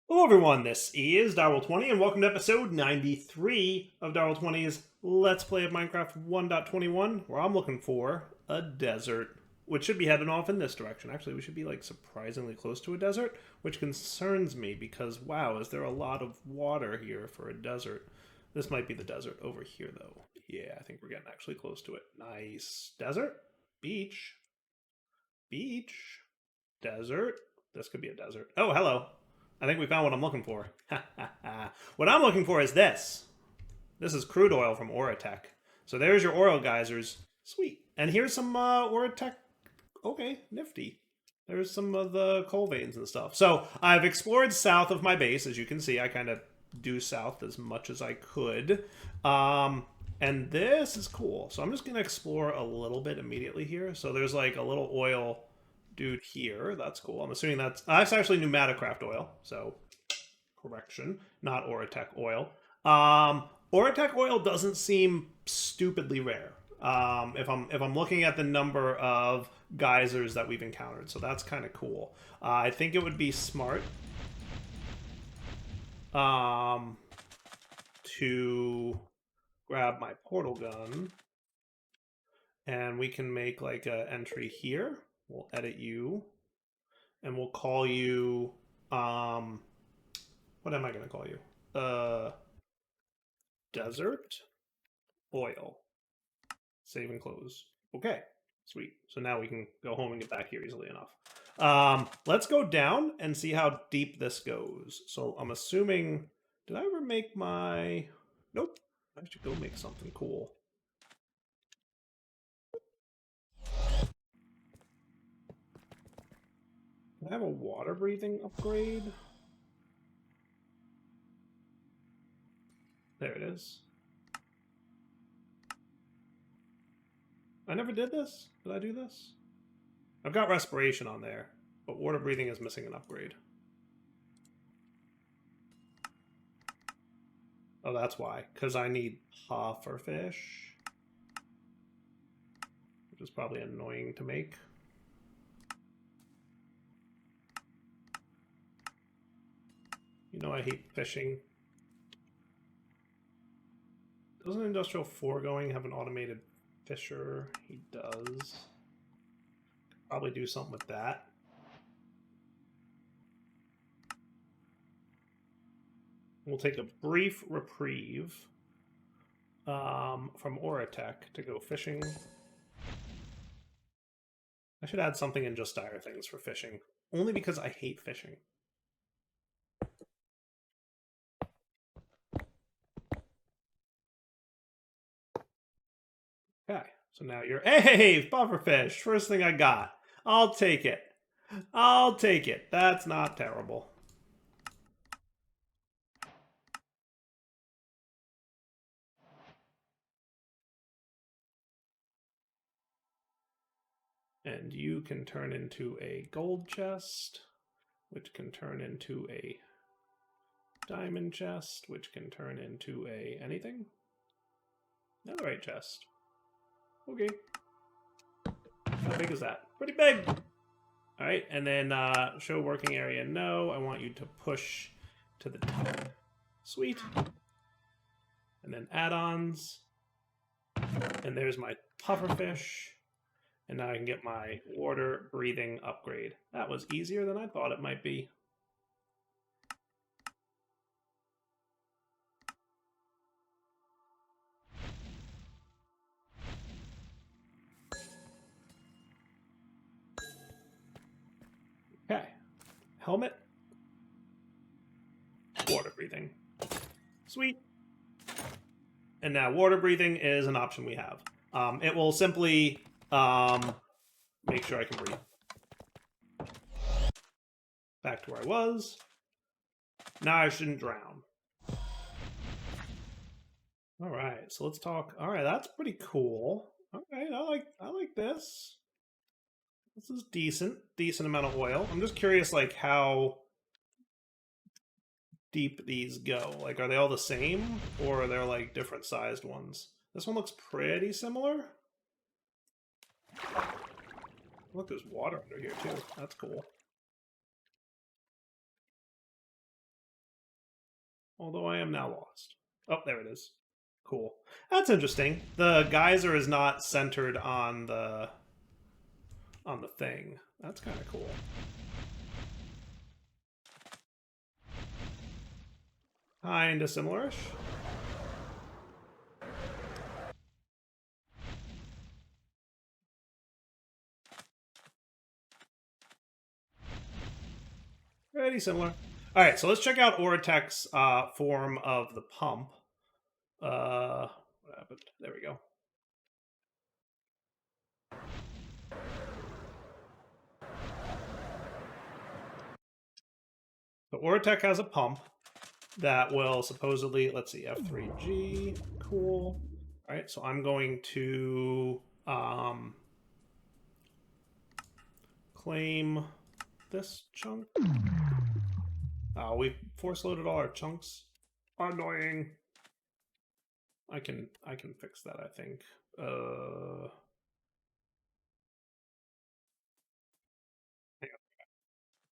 Hello everyone, this is Darwell20 and welcome to episode 93 of Darwell20's Let's Play of Minecraft 1.21, where I'm looking for a desert, which should be heading off in this direction. Actually, we should be like surprisingly close to a desert, which concerns me because, wow, is there a lot of water here for a desert? This might be the desert over here, though. Yeah, I think we're getting actually close to it. Nice. Desert? Beach? Beach? Desert? This could be a desert. Oh, hello. I think we found what I'm looking for. What I'm looking for is this. This is crude oil from Oritech. So there's your oil geysers. Sweet. And here's some Oritech. Okay, nifty. There's some of the coal veins and stuff. So I've explored south of my base. As you can see, I kind of do south as much as I could. And this is cool. So I'm just going to explore a little bit immediately here. So there's like a little oil dude here. That's cool. I'm assuming that's actually pneumaticraft oil. So correction, not Oritech oil. Oritech oil doesn't seem stupidly rare. If I'm looking at the number of geysers that we've encountered, so that's kind of cool. I think it would be smart to grab my portal gun, and we can make like an entry here. We'll edit you, and we'll call you. What am I going to call you? Desert oil. Save and close. Okay, sweet. So now we can go home and get back here easily enough. Let's go down and see how deep this goes. So I'm assuming, did I ever make my... Nope. I should go make something cool. Can I have a water breathing upgrade? There it is. I never did this? Did I do this? I've got respiration on there, but water breathing is missing an upgrade. Oh, that's why. Because I need pufferfish. Which is probably annoying to make. You know I hate fishing. Doesn't Industrial Foregoing have an automated fisher? He does. Probably do something with that. We'll take a brief reprieve from Oritech to go fishing. I should add something in Just Dire Things for fishing. Only because I hate fishing. Okay, so now you're... Hey, pufferfish! First thing I got. I'll take it. I'll take it. That's not terrible. And you can turn into a gold chest, which can turn into a diamond chest, which can turn into a anything? Another right chest. Okay. How big is that? Pretty big! Alright, and then show working area. No, I want you to push to the top. Sweet. And then add-ons. And there's my pufferfish. And now I can get my water breathing upgrade. That was easier than I thought it might be. Okay. Helmet. Water breathing. Sweet. And now water breathing is an option we have. It will simply make sure I can breathe. Back to where I was. Now I shouldn't drown. All right, so let's talk. All right, that's pretty cool. All right, I like this. This is decent amount of oil. I'm just curious, like how deep these go. Like, are they all the same, or are there like different sized ones? This one looks pretty similar. Look, there's water under here too. That's cool. Although I am now lost. Oh, there it is. Cool. That's interesting. The geyser is not centered on the thing. That's kind of cool. Kinda similar-ish. Pretty similar. All right, so let's check out Oritech's form of the pump. What happened? There we go. So Oritech has a pump that will supposedly, let's see, F3G, cool. All right, so I'm going to claim this chunk. Oh, we force loaded all our chunks. Annoying. I can fix that, I think.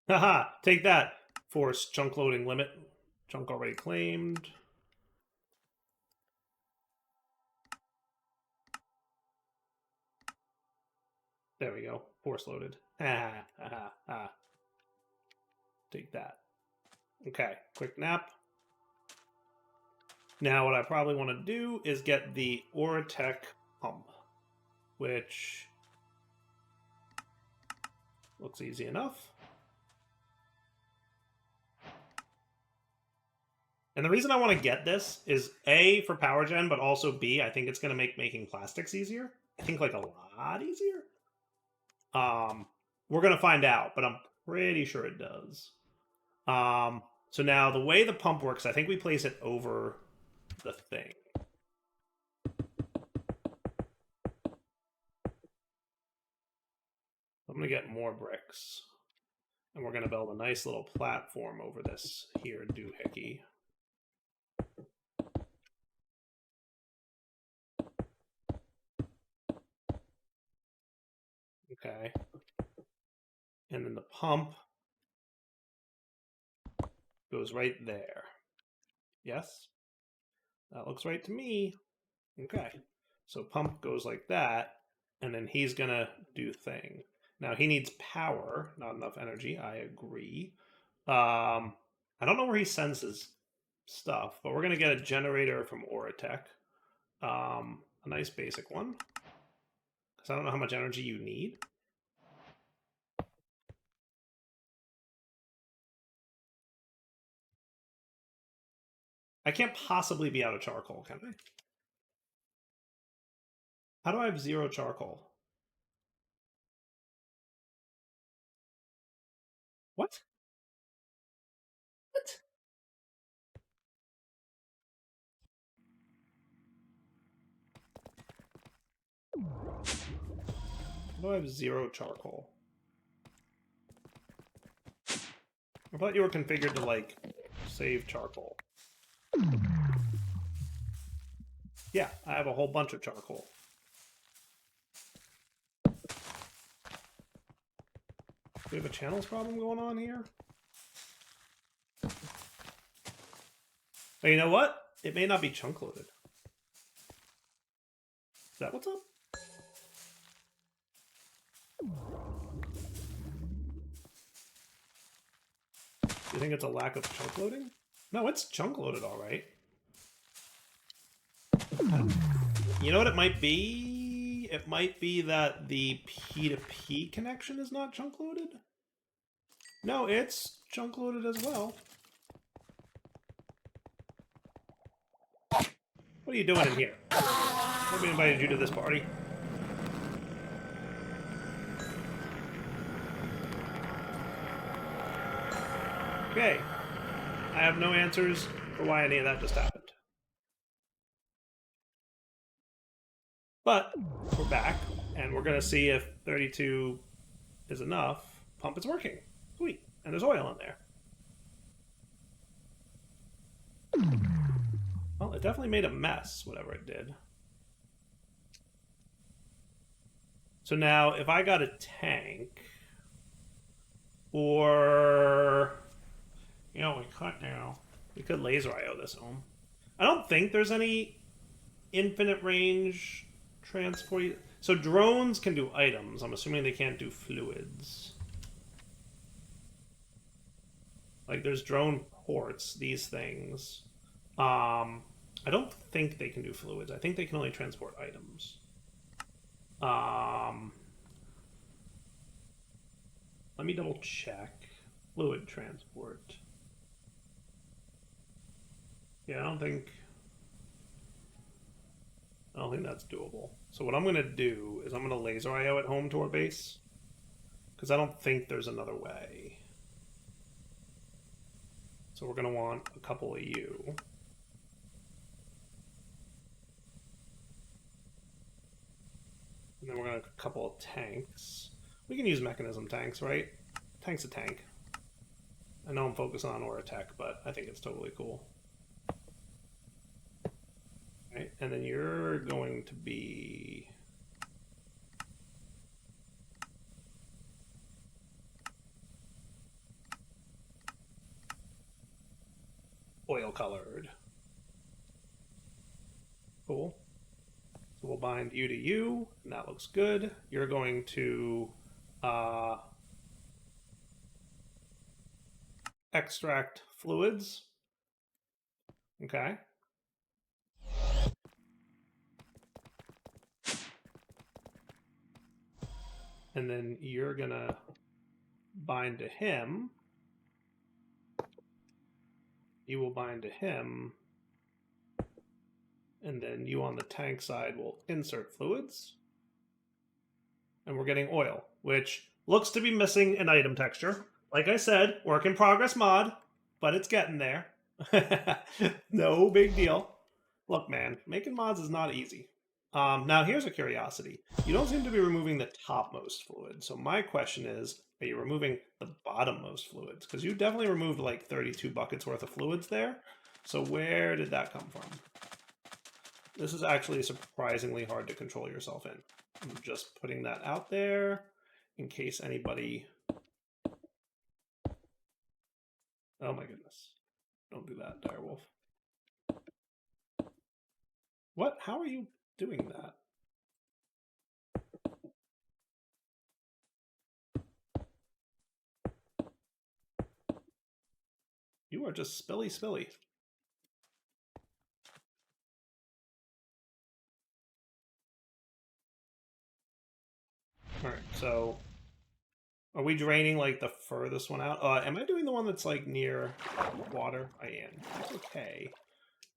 Haha, take that. Force chunk loading limit. Chunk already claimed. There we go. Force loaded. Take that. Okay, quick nap. Now what I probably want to do is get the Oritech pump, which looks easy enough. And the reason I want to get this is A, for power gen, but also B, I think it's going to make making plastics easier. I think like a lot easier. We're going to find out, but I'm pretty sure it does. So now the way the pump works, I think we place it over the thing. I'm going to get more bricks. And we're going to build a nice little platform over this here doohickey. Okay. And then the pump goes right there. Yes? That looks right to me. Okay. So pump goes like that, and then he's going to do thing. Now he needs power, not enough energy. I agree. I don't know where he sends his stuff, but we're going to get a generator from Oritech. A nice basic one. Because I don't know how much energy you need. I can't possibly be out of charcoal, can I? How do I have 0 charcoal? What? What? How do I have 0 charcoal? I thought you were configured to, like, save charcoal. Yeah, I have a whole bunch of charcoal. Do we have a channels problem going on here? Oh, you know what? It may not be chunk loaded. Is that what's up? Do you think it's a lack of chunk loading? No, it's chunk loaded all right. You know what it might be? It might be that the P2P connection is not chunk loaded? No, it's chunk loaded as well. What are you doing in here? Nobody invited you to this party. Okay. I have no answers for why any of that just happened. But we're back, and we're going to see if 32 is enough. Pump is working. Sweet. And there's oil in there. Well, it definitely made a mess, whatever it did. So now, if I got a tank, or... You know, we cut now. We could laser IO this home. I don't think there's any infinite range transport. So drones can do items. I'm assuming they can't do fluids. Like there's drone ports, these things. I don't think they can do fluids. I think they can only transport items. Let me double check. Fluid transport. Yeah, I don't think that's doable. So what I'm going to do is I'm going to laser IO at home to our base. Because I don't think there's another way. So we're going to want a couple of you. And then we're going to a couple of tanks. We can use mechanism tanks, right? Tank's a tank. I know I'm focusing on Oritech, but I think it's totally cool. Right, and then you're going to be... oil colored. Cool. So we'll bind you to you, and that looks good. You're going to extract fluids. Okay. And then you're gonna bind to him. You will bind to him. And then you on the tank side will insert fluids. And we're getting oil, which looks to be missing an item texture. Like I said, work in progress mod, but it's getting there. No big deal. Look, man, making mods is not easy. Now, here's a curiosity. You don't seem to be removing the topmost fluid. So my question is, are you removing the bottommost fluids? Because you definitely removed like 32 buckets worth of fluids there. So where did that come from? This is actually surprisingly hard to control yourself in. I'm just putting that out there in case anybody... Oh my goodness. Don't do that, Direwolf. What? How are you doing that? You are just spilly. Alright, so are we draining like the furthest one out? Am I doing the one that's like near water? I am. That's okay.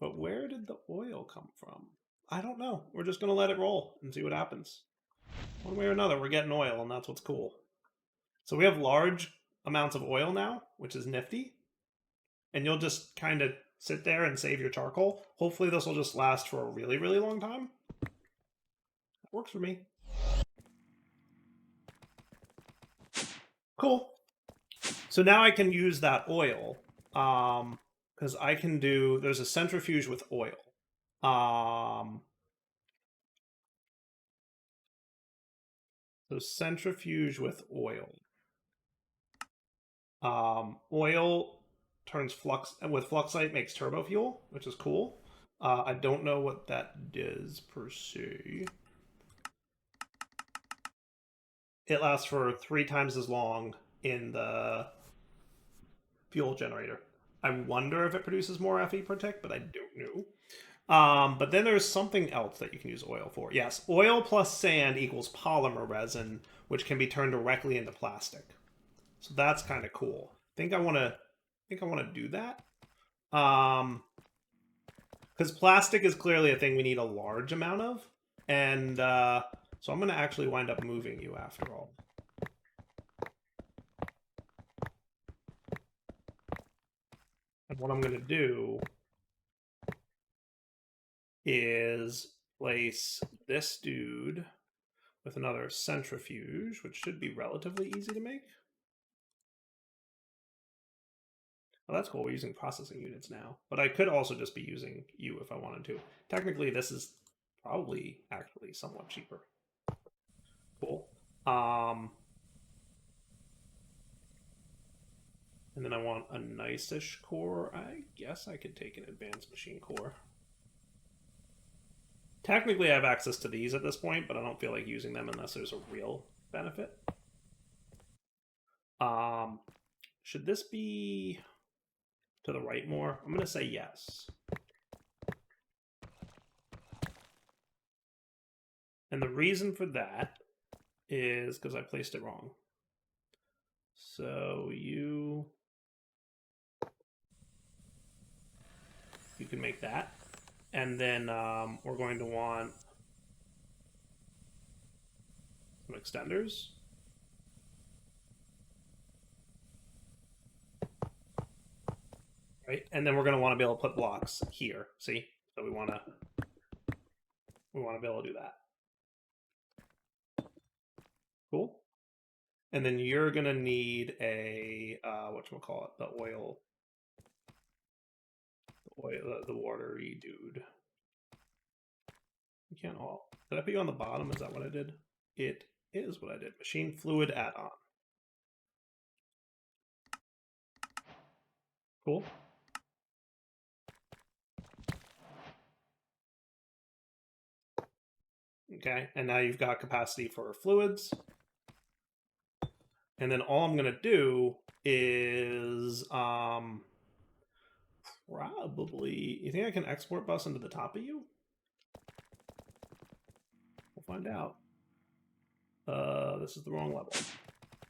But where did the oil come from? I don't know. We're just going to let it roll and see what happens. One way or another, we're getting oil, and that's what's cool. So we have large amounts of oil now, which is nifty. And you'll just kind of sit there and save your charcoal. Hopefully this will just last for a really, really long time. That works for me. Cool. So now I can use that oil. Because I can do... There's a centrifuge with oil. So centrifuge with oil. Oil turns flux... With fluxite makes turbo fuel, which is cool. I don't know what that does per se. It lasts for 3 times as long in the fuel generator. I wonder if it produces more FE per tick, but I don't know. But then there's something else that you can use oil for. Yes, oil plus sand equals polymer resin, which can be turned directly into plastic. So that's kind of cool. I think I want to do that. Because plastic is clearly a thing we need a large amount of, and so I'm going to actually wind up moving you after all. And what I'm going to do is place this dude with another centrifuge, which should be relatively easy to make. Oh, that's cool. We're using processing units now. But I could also just be using you if I wanted to. Technically, this is probably actually somewhat cheaper. Cool. And And then I want a nice-ish core. I guess I could take an advanced machine core. Technically, I have access to these at this point, but I don't feel like using them unless there's a real benefit. Should this be to the right more? I'm going to say yes. And the reason for that is because I placed it wrong. So you can make that. And then we're going to want some extenders. Right? And then we're going to want to be able to put blocks here. See? So we want to be able to do that. Cool. And then you're going to need a whatchamacallit, the watery dude. You can't all. Did I put you on the bottom? Is that what I did? It is what I did. Machine fluid add-on. Cool. Okay, and now you've got capacity for fluids. And then all I'm going to do is probably... You think I can export bus into the top of you? We'll find out. This is the wrong level.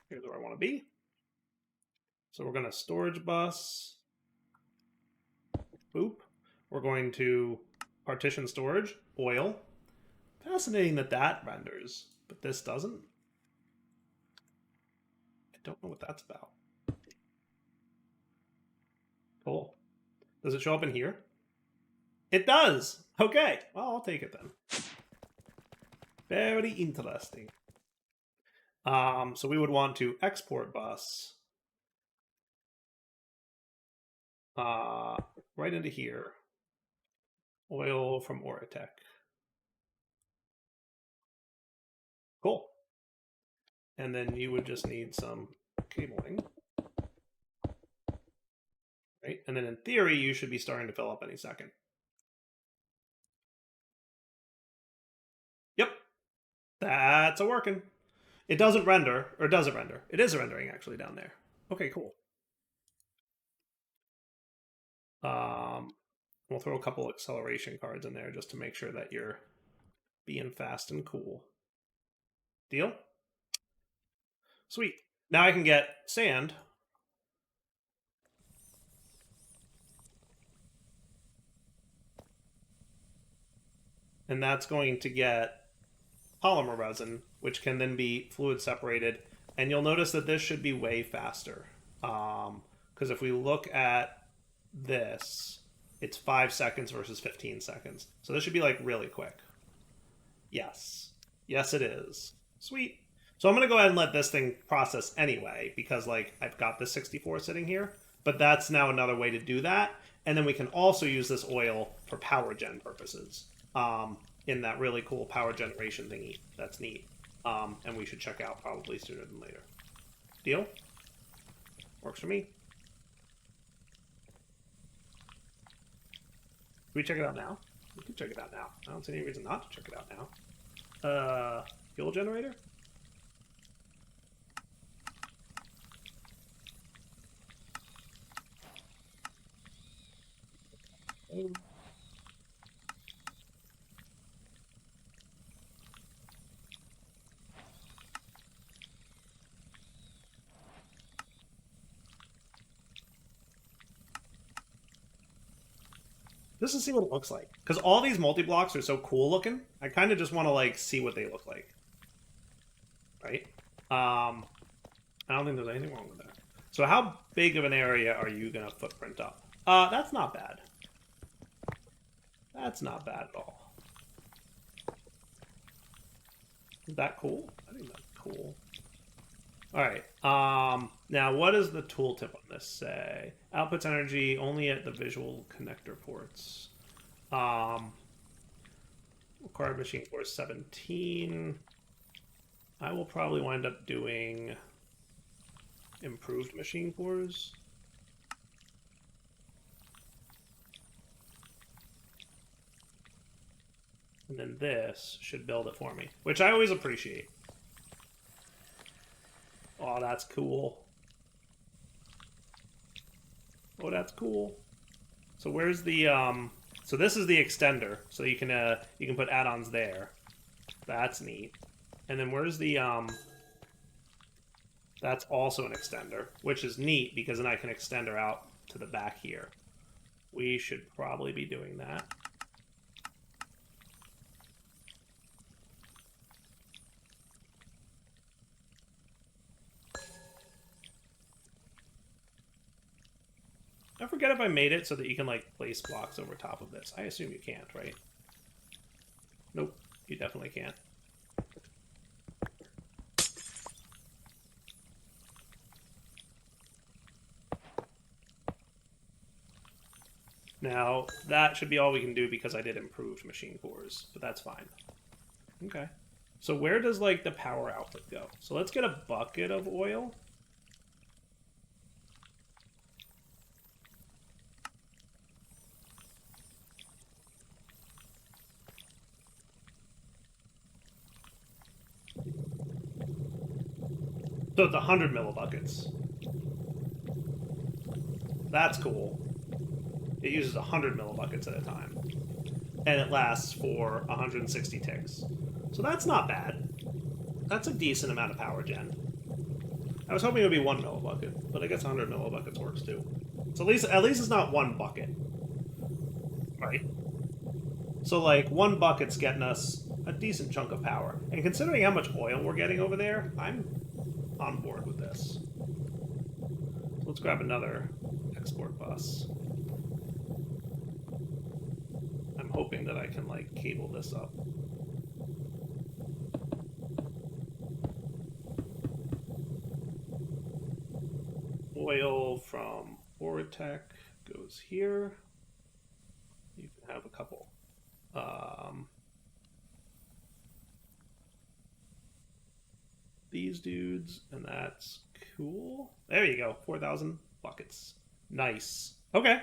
Here's where I want to be. So we're going to storage bus. Boop. We're going to partition storage, oil. Fascinating that that renders, but this doesn't. I don't know what that's about. Cool. Does it show up in here? It does! Okay. Well, I'll take it then. Very interesting. So we would want to export bus right into here. Oil from Oritech. Cool. And then you would just need some cabling. Right? And then in theory, you should be starting to fill up any second. Yep. That's a working. It doesn't render, or does it render? It is rendering actually down there. Okay, cool. We'll throw a couple acceleration cards in there just to make sure that you're being fast and cool. Deal? Sweet. Now I can get sand. And that's going to get polymer resin, which can then be fluid separated. And you'll notice that this should be way faster. Because if we look at this, it's 5 seconds versus 15 seconds. So this should be like really quick. Yes. Yes, it is. Sweet. So I'm going to go ahead and let this thing process anyway, because like I've got this 64 sitting here. But that's now another way to do that. And then we can also use this oil for power gen purposes. In that really cool power generation thingy. That's neat. And we should check out probably sooner than later. Deal? Works for me. Can we check it out now? We can check it out now. I don't see any reason not to check it out now. Fuel generator? Just to see what it looks like. Because all these multi-blocks are so cool looking, I kind of just want to like see what they look like. Right? I don't think there's anything wrong with that. So how big of an area are you going to footprint up? That's not bad. That's not bad at all. Is that cool? I think that's cool. Alright, now what does the tooltip on this say? Outputs energy only at the visual connector ports. Required machine core 17. I will probably wind up doing improved machine cores. And then this should build it for me, which I always appreciate. Oh, that's cool. Oh, that's cool. So where's the so this is the extender, so you can put add-ons there. That's neat. And then where's the that's also an extender, which is neat because then I can extend her out to the back here. We should probably be doing that. I forget if I made it so that you can, like, place blocks over top of this. I assume you can't, right? Nope, you definitely can't. Now, that should be all we can do because I did improved machine cores, but that's fine. Okay. So where does, like, the power output go? So let's get a bucket of oil. So it's 100 millibuckets. That's cool. It uses 100 millibuckets at a time. And it lasts for 160 ticks. So that's not bad. That's a decent amount of power gen. I was hoping it would be 1 millibucket, but I guess 100 millibuckets works too. So at least it's not 1 bucket. Right? So like 1 bucket's getting us a decent chunk of power. And considering how much oil we're getting over there, I'm on board with this. So let's grab another export bus. I'm hoping that I can, like, cable this up. Oil from Oritech goes here. You can have a couple. These dudes, and that's cool. There you go, 4,000 buckets. Nice. Okay.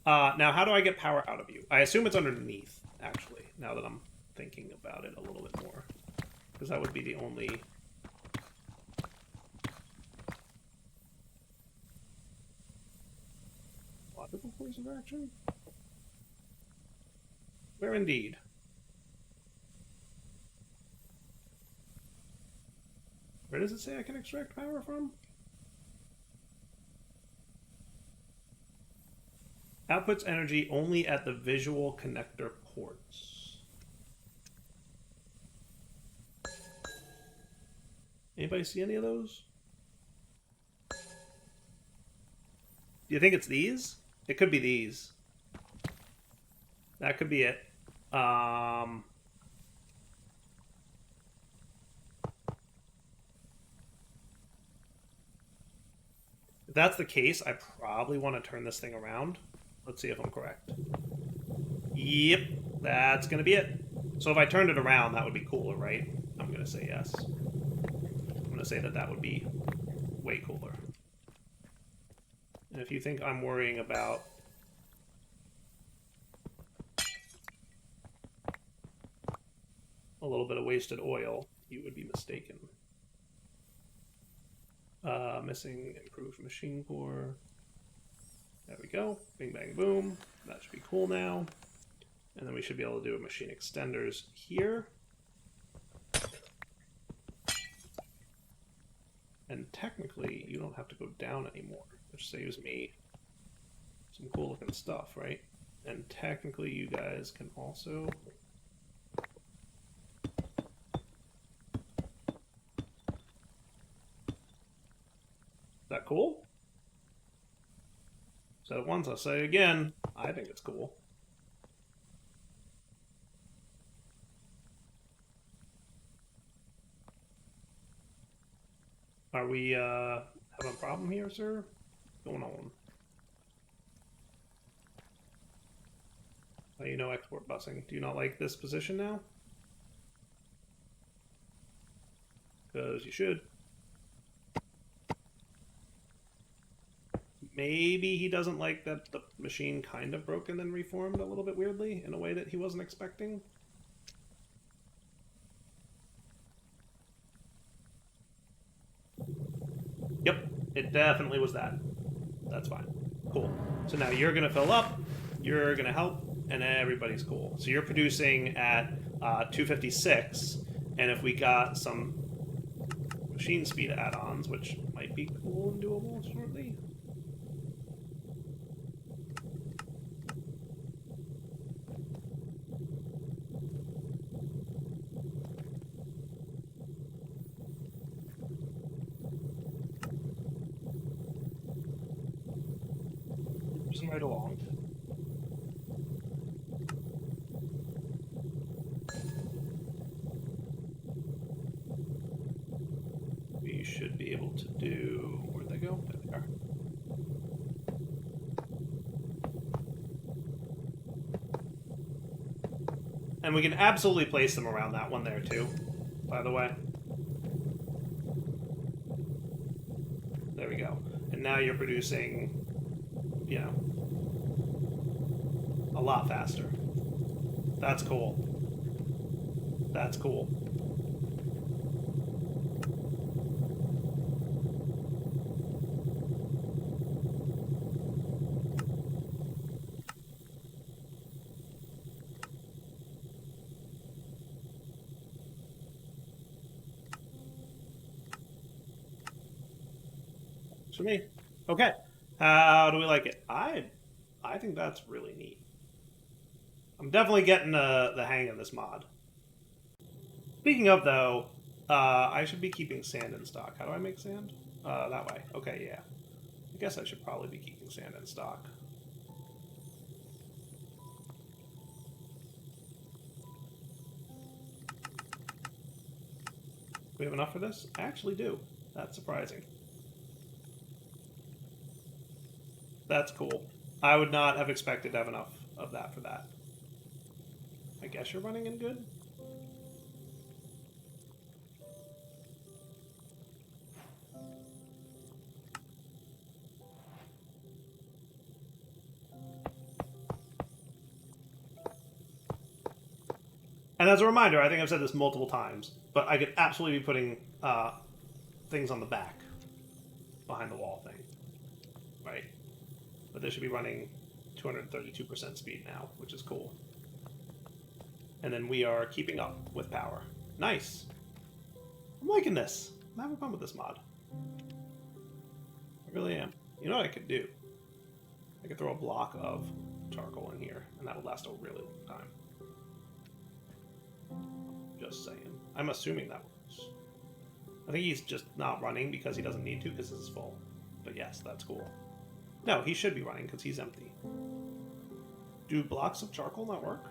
Now, how do I get power out of you? I assume it's underneath, actually, now that I'm thinking about it a little bit more. Because that would be the only... logical course of action? Where indeed? Where does it say I can extract power from? Outputs energy only at the visual connector ports. Anybody see any of those? Do you think it's these? It could be these. That could be it. If that's the case, I probably want to turn this thing around. Let's see if I'm correct. Yep, that's going to be it. So if I turned it around, that would be cooler, right? I'm going to say yes. I'm going to say that that would be way cooler. And if you think I'm worrying about... a little bit of wasted oil, you would be mistaken. Missing improved machine core. There we go. Bing, bang, boom. That should be cool now. And then we should be able to do a machine extenders here. And technically, you don't have to go down anymore, which saves me some cool looking stuff, right? And technically, you guys can also... Is that cool? Said it once, I'll say it again. I think it's cool. Are we having a problem here, sir? What's going on? Oh, you know export busing. Do you not like this position now? Because you should. Maybe he doesn't like that the machine kind of broke and then reformed a little bit weirdly in a way that he wasn't expecting. Yep, it definitely was that. That's fine. Cool. So now you're going to fill up, you're going to help, and everybody's cool. So you're producing at 256, and if we got some machine speed add-ons, which might be cool and doable shortly. Just right along. We should be able to do... Where'd they go? There they are. And we can absolutely place them around that one there, too, by the way. There we go. And now you're producing, you know, a lot faster. That's cool. That's cool. For me. Okay. How do we like it? I think that's really neat. I'm definitely getting the hang of this mod. Speaking of, though, I should be keeping sand in stock. How do I make sand? That way. Okay, yeah. I guess I should probably be keeping sand in stock. We have enough for this? I actually do. That's surprising. That's cool. I would not have expected to have enough of that for that. I guess you're running in good? And as a reminder, I think I've said this multiple times, but I could absolutely be putting things on the back behind the wall thing, right? But this should be running 232% speed now, which is cool. And then we are keeping up with power. Nice. I'm liking this. I'm having fun with this mod. I really am. You know what I could do? I could throw a block of charcoal in here, and that would last a really long time. Just saying. I'm assuming that works. I think he's just not running because he doesn't need to because this is full. But yes, that's cool. No, he should be running because he's empty. Do blocks of charcoal not work?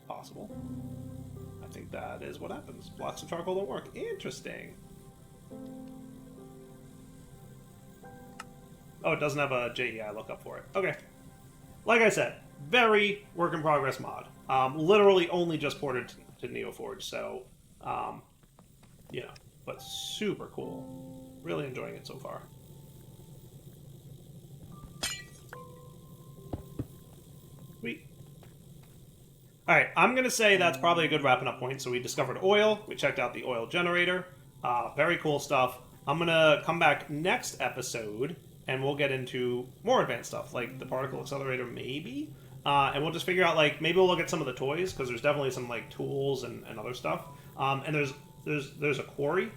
Possible. I think that is what happens. Blocks of charcoal don't work. Interesting. Oh, it doesn't have a JEI lookup for it. Okay. Like I said, very work in progress mod. Literally only just ported to NeoForge, so, you know, but super cool. Really enjoying it so far. Sweet. Alright, I'm going to say that's probably a good wrapping up point. So we discovered oil, we checked out the oil generator, very cool stuff. I'm going to come back next episode, and we'll get into more advanced stuff, like the particle accelerator maybe, and we'll just figure out, like, maybe we'll look at some of the toys, because there's definitely some, like, tools and other stuff. And there's a quarry,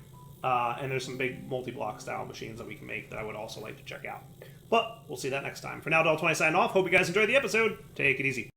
and there's some big multi-block style machines that we can make that I would also like to check out. But we'll see that next time. For now, Doll20 signing off. Hope you guys enjoyed the episode. Take it easy.